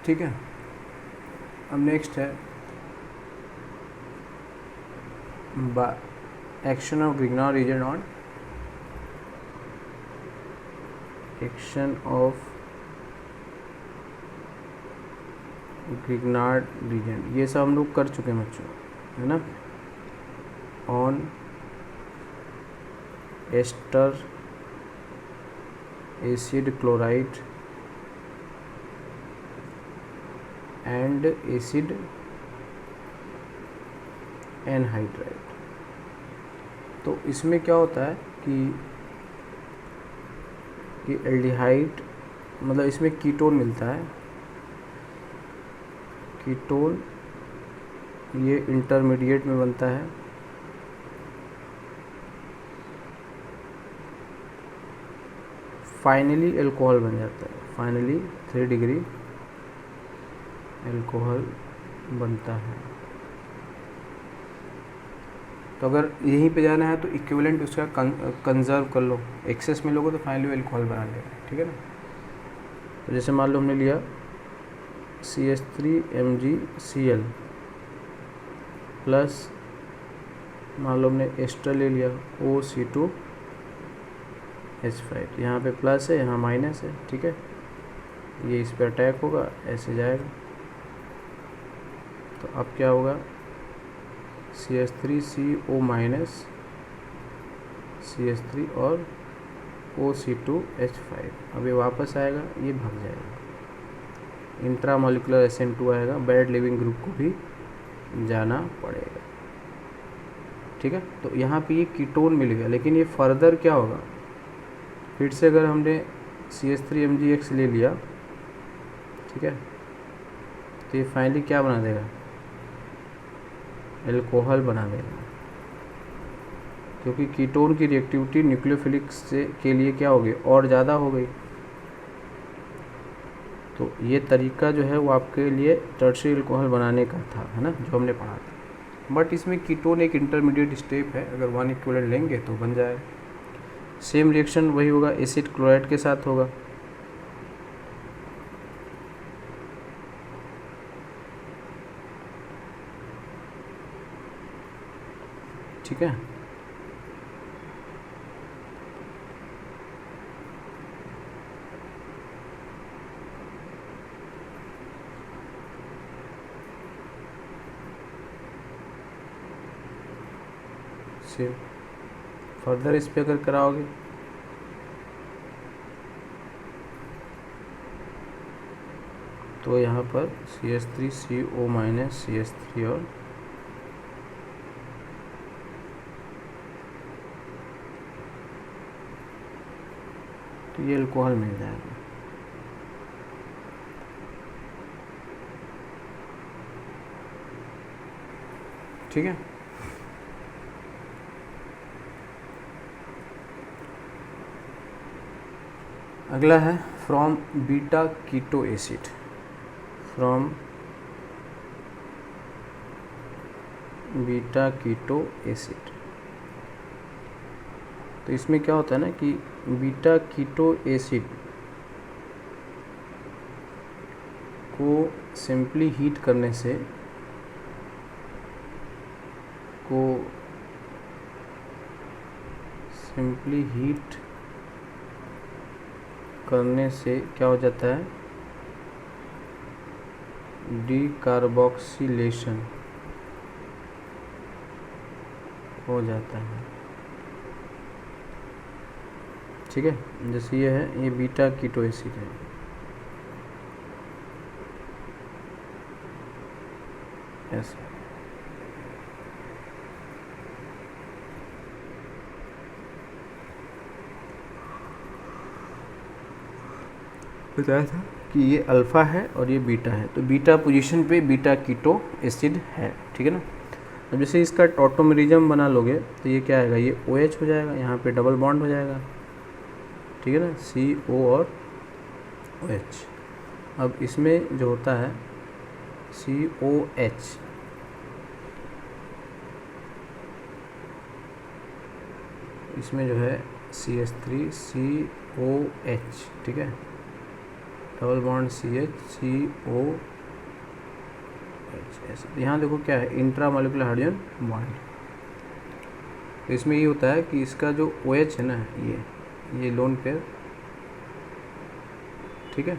S1: ठीक है। अब नेक्स्ट है action of Grignard reason on action of Grignard reason, ये सब हम लोग कर चुके हैं बच्चों, है ना, on ester acid chloride and acid anhydride. तो इसमें क्या होता है कि एल्डिहाइड, मतलब इसमें कीटोन मिलता है, कीटोन ये इंटरमीडिएट में बनता है, फाइनली अल्कोहल बन जाता है, फाइनली 3 डिग्री अल्कोहल बनता है। तो अगर यहीं पे जाना है तो इक्विवेलेंट उसका कंजर्व कर लो, एक्सेस में लोगे तो फाइनली अल्कोहल बना लेगा, ठीक है ना। तो जैसे मान लो हमने लिया CH3MgCl प्लस मान लो हमने एस्टर ले लिया OC2H5, यहाँ पे प्लस है, यहाँ माइनस है, ठीक है, ये इस पर अटैक होगा, ऐसे जाएगा। तो अब क्या होगा, CH3CO माइनस CH3 और OC2H5, अब ये वापस आएगा, ये भाग जाएगा, इंट्रामोलिकुलर SN2 आएगा, बैड लिविंग ग्रुप को भी जाना पड़ेगा, ठीक है। तो यहाँ पे ये कीटोन मिल गया, लेकिन ये फर्दर क्या होगा, फिर से अगर हमने CH3MgX ले लिया, ठीक है, तो ये फाइनली क्या बना देगा, अल्कोहल बना देगा, क्योंकि कीटोन की रिएक्टिविटी न्यूक्लियोफिलिक से के लिए क्या हो गई, और ज़्यादा हो गई। तो ये तरीका जो है वो आपके लिए टर्शियरी अल्कोहल बनाने का था, है ना, जो हमने पढ़ा था। बट इसमें कीटोन एक इंटरमीडिएट स्टेप है, अगर 1 इक्विवेलेंट लेंगे तो बन जाएगा। सेम रिएक्शन वही होगा, एसिड क्लोराइड के साथ होगा, ठीक है। सेम फर्दर इस पे अगर कराओगे तो यहाँ पर CH3CO माइनस CH3 और तो ये अल्कोहल मिल जाएगा, ठीक है। अगला है from beta keto acid, from beta keto acid. तो इसमें क्या होता है ना कि बीटा कीटो एसिड को सिंपली हीट करने से क्या हो जाता है, डीकार्बोक्सिलेशन हो जाता है, ठीक है। जैसे ये है, ये बीटा कीटो एसिड है, ऐसा। बताया था कि ये अल्फ़ा है और ये बीटा है, तो बीटा पोजीशन पे बीटा कीटो एसिड है, ठीक है ना। अब जैसे इसका टॉटोमेरिज्म बना लोगे तो ये क्या आएगा, ये OH हो जाएगा, यहाँ पे डबल बॉन्ड हो जाएगा, ठीक है ना, CO और OH। अब इसमें जो होता है COH, इसमें जो है CH3COH, ठीक है, डबल बॉन्ड CH COH। यहाँ देखो क्या है, इंट्रा मॉलिक्यूलर हाइड्रोजन बॉन्ड। तो इसमें ये होता है कि इसका जो OH है ना, ये लोन पेयर, ठीक है।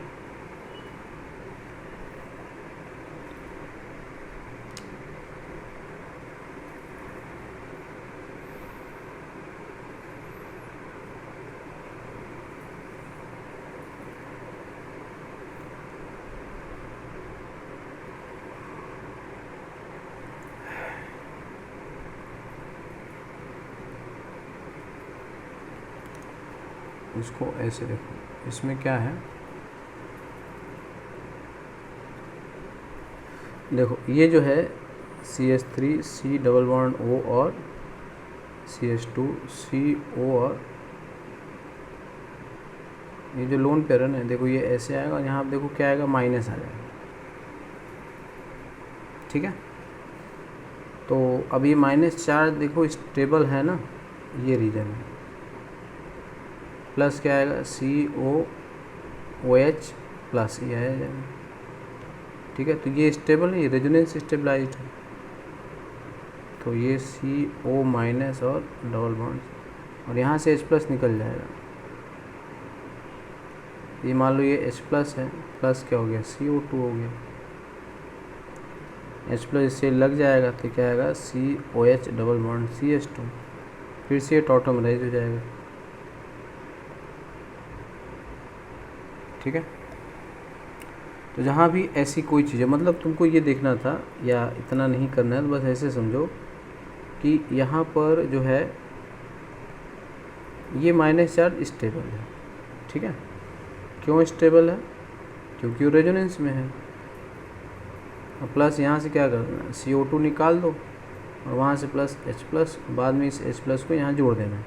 S1: इसको ऐसे देखो, इसमें क्या है, देखो ये जो है CH3 C double bond O और CH2 CO, और ये जो लोन पेयर है ना, देखो ये ऐसे आएगा और यहाँ देखो क्या आएगा, माइनस आ जाएगा, ठीक है। तो अब ये माइनस चार्ज देखो स्टेबल है ना, ये रीजन है, प्लस क्या आएगा COOH प्लस ये आ जाएगा, ठीक है। तो ये स्टेबल है, ये रेजोनेंस स्टेबलाइज्ड है। तो ये CO माइनस और डबल बॉन्ड, और यहाँ से H प्लस निकल जाएगा। ये मान लो ये H प्लस है, प्लस क्या हो गया, CO2 हो गया, H प्लस इससे लग जाएगा तो क्या आएगा, COH डबल बॉन्ड CH2, फिर से ये टॉटोमराइज हो जाएगा, ठीक है। तो जहाँ भी ऐसी कोई चीज़ है, मतलब तुमको ये देखना था या इतना नहीं करना है, तो बस ऐसे समझो कि यहाँ पर जो है ये माइनस चार्ज स्टेबल है, ठीक है। क्यों स्टेबल है, क्योंकि वो रेजोनेंस में है। और प्लस यहाँ से क्या करना है, CO2 निकाल दो और वहाँ से प्लस H प्लस, बाद में इस H प्लस को यहाँ जोड़ देना है,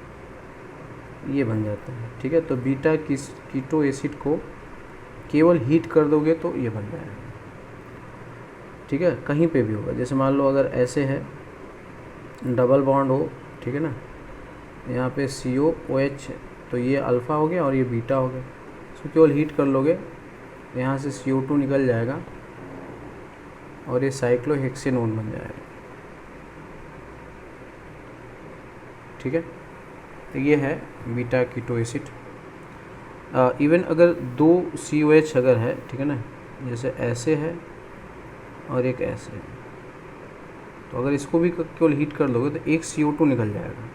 S1: ये बन जाता है, ठीक है। तो बीटा कीटो एसिड को केवल हीट कर दोगे तो ये बन जाएगा, ठीक है। कहीं पे भी होगा, जैसे मान लो अगर ऐसे है, डबल बॉन्ड हो, ठीक है ना, यहाँ पे COOH है, तो ये अल्फ़ा हो गया और ये बीटा हो गया। इसको केवल हीट कर लोगे, यहाँ से CO2 निकल जाएगा और ये साइक्लोहेक्सेनोन बन जाएगा, ठीक है। तो ये है बीटा कीटो एसिड। इवन अगर दो COH अगर है, ठीक है ना, जैसे ऐसे है और एक ऐसे है, तो अगर इसको भी केवल हीट कर लोगे तो एक CO2 निकल जाएगा,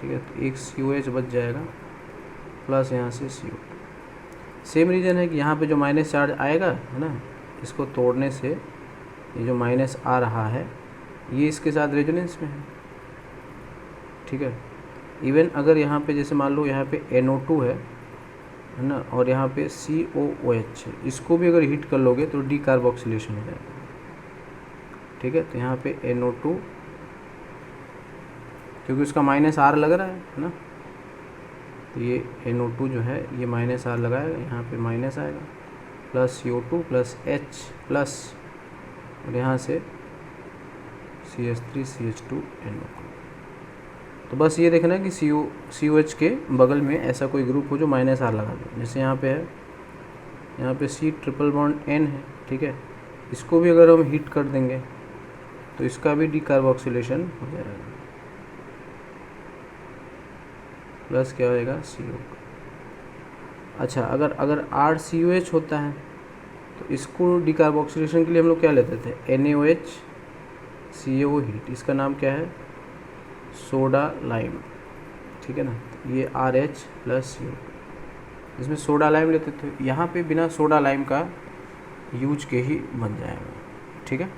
S1: ठीक है। तो एक COH बच जाएगा, प्लस यहाँ से CO2। सेम रीज़न है कि यहाँ पे जो माइनस चार्ज आएगा है ना, इसको तोड़ने से ये जो माइनस आ रहा है ये इसके साथ रेजोनेंस में है, ठीक है। इवन अगर यहाँ पे जैसे मान लो यहाँ पे NO2 है ना, और यहाँ पे COOH है, इसको भी अगर हीट कर लोगे तो डीकार्बोक्सिलेशन हो जाएगा, ठीक है। तो यहाँ पे NO2, क्योंकि उसका माइनस R लग रहा है ना, तो ये NO2 जो है ये माइनस R लगाएगा, यहाँ पे माइनस आएगा, plus CO2 plus H plus, और यहाँ से CH3 CH2 NO2। तो बस ये देखना है कि COH के बगल में ऐसा कोई ग्रुप हो जो माइनस R लगा दे। जैसे यहाँ पे है, यहाँ पे C ट्रिपल बॉन्ड N है, ठीक है। इसको भी अगर हम हीट कर देंगे तो इसका भी डीकार्बोक्सिलेशन हो जाएगा, प्लस क्या होएगा CO। अच्छा, अगर RCOH होता है तो इसको डीकार्बोक्सिलेशन के लिए हम लोग क्या लेते थे, NaOH CO हीट, इसका नाम क्या है, सोडा लाइम, ठीक है ना। ये RH प्लस CO, इसमें सोडा लाइम लेते थे, यहाँ पे बिना सोडा लाइम का यूज के ही बन जाएगा, ठीक है।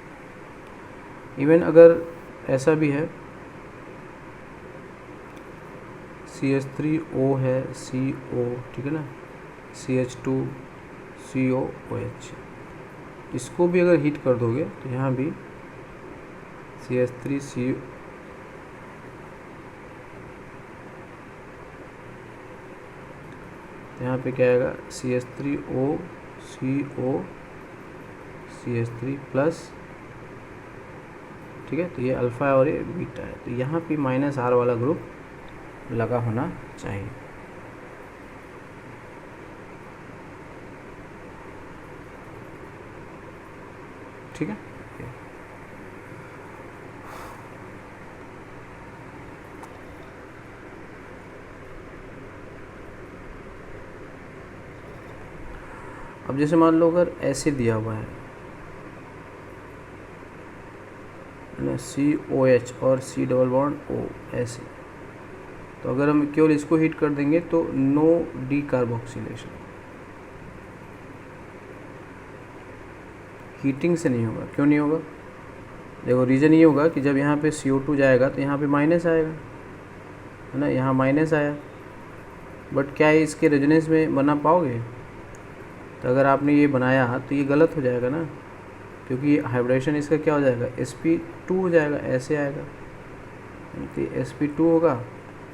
S1: इवन अगर ऐसा भी है, CH3O है CO, ठीक है ना, CH2 COOH, इसको भी अगर हीट कर दोगे तो यहाँ भी CH3 CO, यहाँ पे क्या आएगा, CH3O CO CH3 प्लस, ठीक है। तो ये अल्फ़ा है और ये बीटा है, तो यहाँ पे माइनस R वाला ग्रुप लगा होना चाहिए। ठीक है। अब जैसे मान लो अगर ऐसे दिया हुआ है ना, COH और C डबल बॉन्ड O ऐसे, तो अगर हम केवल इसको हीट कर देंगे तो नो डीकार्बोक्सिलेशन, हीटिंग से नहीं होगा। क्यों नहीं होगा? देखो रीज़न ये होगा कि जब यहाँ पे CO2 जाएगा तो यहाँ पे माइनस आएगा, है ना, यहाँ माइनस आया, बट क्या इसके रेजोनेंस में बना पाओगे? तो अगर आपने ये बनाया तो ये गलत हो जाएगा ना, क्योंकि हाइब्रिडेशन इसका क्या हो जाएगा, sp2 हो जाएगा, ऐसे आएगा। तो sp2 होगा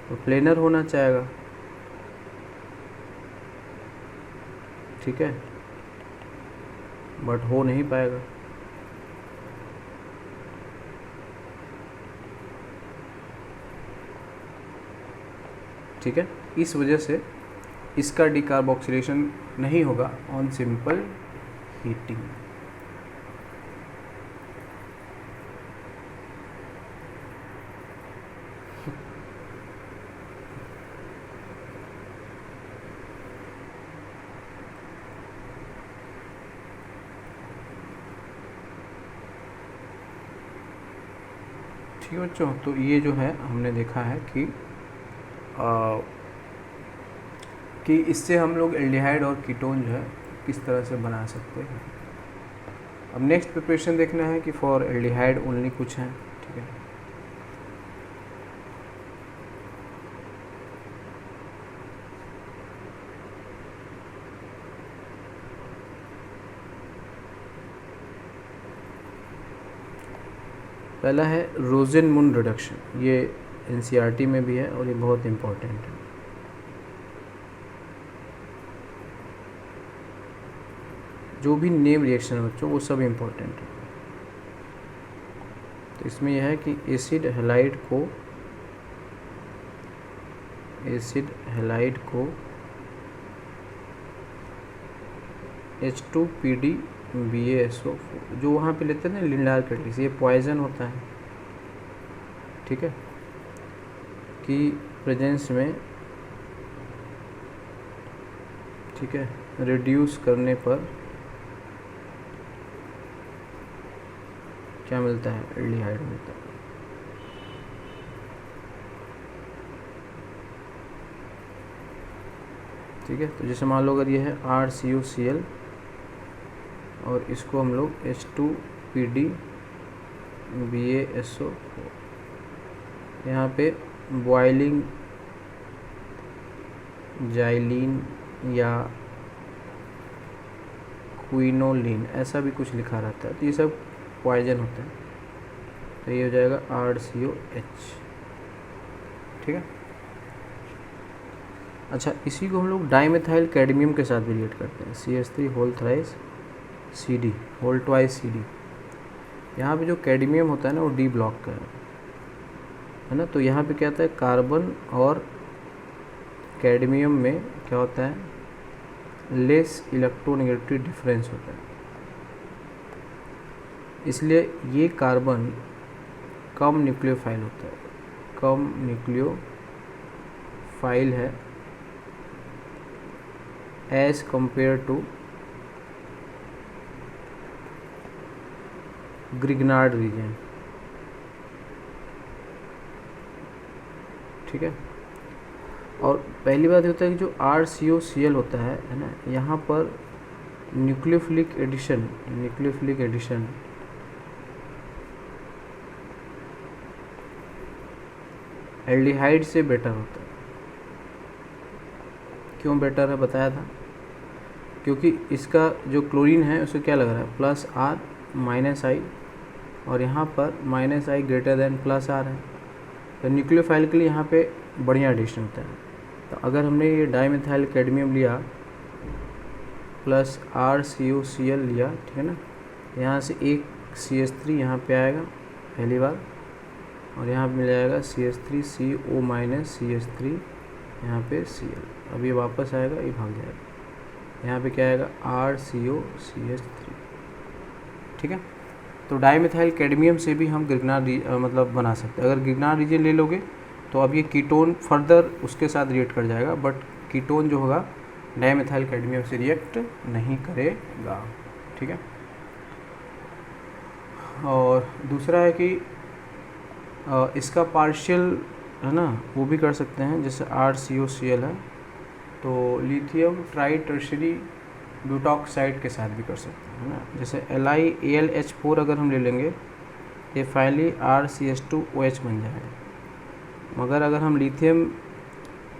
S1: तो प्लेनर होना चाहेगा, ठीक है, बट हो नहीं पाएगा। ठीक है, इस वजह से इसका डीकार्बोक्सिलेशन नहीं होगा ऑन सिंपल हीटिंग। ठीक है बच्चों, तो ये जो है हमने देखा है कि इससे हम लोग एल्डिहाइड और कीटोन जो है किस तरह से बना सकते हैं। अब नेक्स्ट प्रिपरेशन देखना है कि फॉर एल्डिहाइड ओनली कुछ है, ठीक है। पहला है रोजेनमुंड रिडक्शन, ये NCERT में भी है और ये बहुत इम्पोर्टेंट है। जो भी नेम रिएक्शन है बच्चों वो सब इम्पोर्टेंट है। तो इसमें यह है कि एसिड हैलाइड को H2PdBaSO4, जो वहाँ पे लेते हैं ना लिंडार कैटलिस्ट, ये पॉइजन होता है, ठीक है, कि प्रेजेंस में, ठीक है, रिड्यूस करने पर क्या मिलता है, एल्डिहाइड मिलता है। ठीक है, तो जैसे मान लो अगर ये है RCOCl और इसको हम लोग H2PdBaSO4, यहाँ पे बॉइलिंग जाइलिन या क्विनोलिन ऐसा भी कुछ लिखा रहता है, तो ये सब पॉइजन होता है। तो ये हो जाएगा RCOH, ठीक है। अच्छा, इसी को हम लोग डाइमेथाइल कैडमियम के साथ भी रिलेट करते हैं, CH3 whole thrice CD whole twice CD। यहाँ पे जो कैडमियम होता है ना वो D ब्लॉक का है ना, तो यहाँ पे क्या होता है, कार्बन और कैडमियम में क्या होता है, लेस इलेक्ट्रोनेगेटिव डिफरेंस होता है, इसलिए ये कार्बन कम न्यूक्लियोफाइल होता है, कम न्यूक्लियोफाइल है as compare to Grignard reagent, ठीक है। और पहली बात होता है कि जो RCOCl होता है ना, यहाँ पर न्यूक्लियोफिलिक एडिशन एल्डिहाइड से बेटर होता है। क्यों बेटर है बताया था, क्योंकि इसका जो क्लोरीन है उसको क्या लग रहा है, +R -I, और यहाँ पर -I ग्रेटर देन +R है, तो न्यूक्लियोफाइल के लिए यहाँ पे बढ़िया एडिशन होता है। तो अगर हमने ये डाइमेथाइल कैडमियम लिया +RCOCl लिया, ठीक है ना, यहाँ से एक CH3 यहाँ पे आएगा पहली बार, और यहाँ पे मिल जाएगा CH3CO CH3 यहाँ पे Cl, अब ये वापस आएगा, ये भाग जाएगा, यहाँ पे क्या आएगा RCOCH3, ठीक है। तो डाईमिथाइल कैडमियम से भी हम ग्रिग्नार्ड मतलब बना सकते हैं। अगर ग्रिग्नार्ड रीजन ले लोगे तो अब ये कीटोन फर्दर उसके साथ रिएक्ट कर जाएगा, बट कीटोन जो होगा डाईमिथाइल कैडमियम से रिएक्ट नहीं करेगा, ठीक है। और दूसरा है कि इसका पार्शियल है ना, वो भी कर सकते हैं, जैसे RCOCl है तो लिथियम ट्राई टर्शरी ब्यूटॉक्साइड के साथ भी कर सकते हैं, है ना। जैसे LiAlH4 अगर हम ले लेंगे ये फाइनली RCH2OH बन जाएगा। मगर अगर हम लिथियम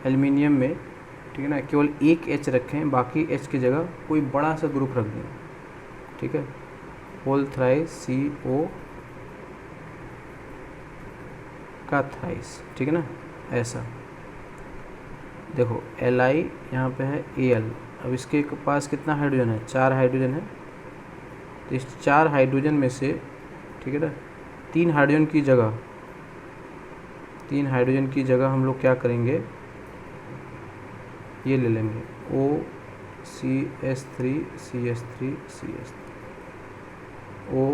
S1: एल्युमिनियम में, ठीक है ना, केवल एक H रखें, बाकी H की जगह कोई बड़ा सा ग्रुप रख दें, ठीक है, होल थ्राइस CO का थ्राइस, ठीक है ना, ऐसा देखो Li यहाँ पे है Al, अब इसके पास कितना हाइड्रोजन है, 4 हाइड्रोजन है। तो इस 4 हाइड्रोजन में से, ठीक है ना, 3 हाइड्रोजन की जगह हम लोग क्या करेंगे, ये ले लेंगे OCH3 CH3 O,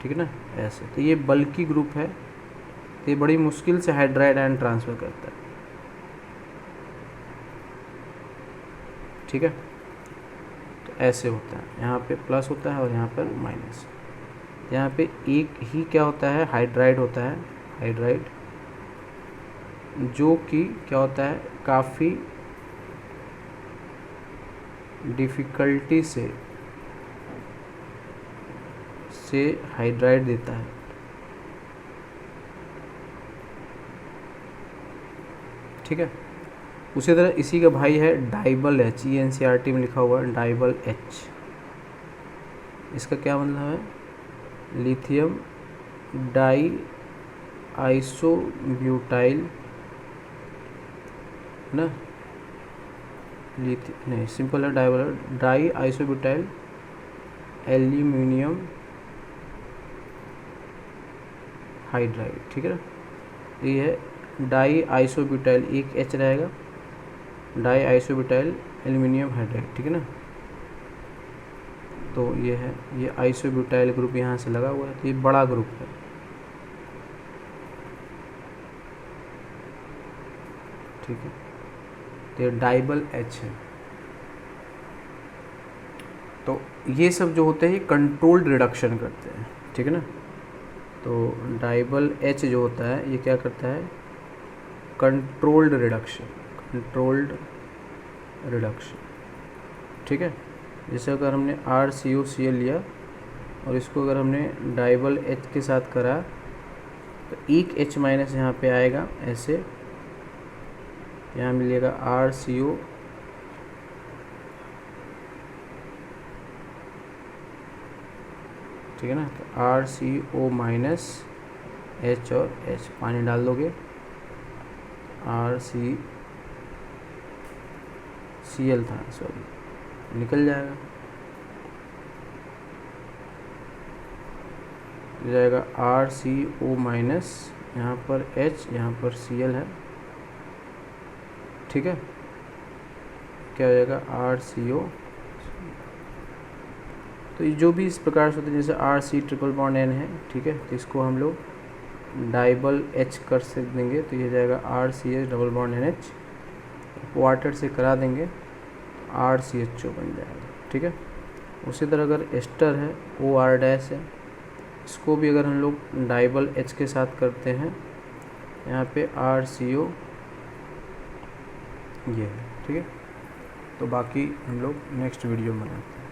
S1: ठीक है ना, ऐसे। तो ये बल्कि ग्रुप है, तो ये बड़ी मुश्किल से हाइड्राइड आयन ट्रांसफ़र करता है, ठीक है। तो ऐसे होता है, यहाँ पे प्लस होता है और यहाँ पर माइनस। यहाँ पे एक ही क्या होता है, हाइड्राइड होता है, हाइड्राइड, जो कि क्या होता है, काफ़ी डिफ़िकल्टी से हाइड्राइड देता है, ठीक है। उसी तरह इसी का भाई है डाइबल H, ये NCERT में लिखा हुआ है डाइबल H। इसका क्या मतलब है, लिथियम डाई आइसोब्यूटाइल ना, नहीं सिंपल है, डाइबल डाई आइसोब्यूटाइल एल्यूमिनियम हाइड्राइड, ठीक है ना। ये है डाई आइसोब्यूटाइल, एक H रहेगा, डाई आइसोब्यूटाइल एल्यूमिनियम हाइड्राइड, ठीक है ना। तो ये है, ये आइसोब्यूटाइल ग्रुप यहाँ से लगा हुआ है, तो ये बड़ा ग्रुप है, ठीक है। तो ये डाइबल H है। तो ये सब जो होते हैं कंट्रोल्ड रिडक्शन करते हैं, ठीक है ना। तो डाइबल H जो होता है ये क्या करता है, कंट्रोल्ड रिडक्शन, ठीक है। जैसे अगर हमने RCOCl लिया और इसको अगर हमने डाइबल H के साथ करा तो एक H माइनस यहाँ पे आएगा, ऐसे यहाँ मिलेगा RCO, ठीक है ना। तो RCO माइनस H और H, पानी डाल दोगे RCCl था, सॉरी, निकल जाएगा, जाएगा RCO माइनस, यहाँ पर H, यहाँ पर Cl है, ठीक है। क्या हो जाएगा, RCO। तो ये जो भी इस प्रकार से होते हैं, जैसे RC ट्रिपल बॉन्ड N है, ठीक है, तो इसको हम लोग डाइबल H कर देंगे, तो ये जाएगा RCH double bond NH, water से करा देंगे RCHO बन जाएगा, ठीक है। उसी तरह अगर एस्टर है OR डैश है, इसको भी अगर हम लोग डाइबल H के साथ करते हैं, यहाँ पे RCO ये है, ठीक है। तो बाकी हम लोग नेक्स्ट वीडियो में बनाते हैं।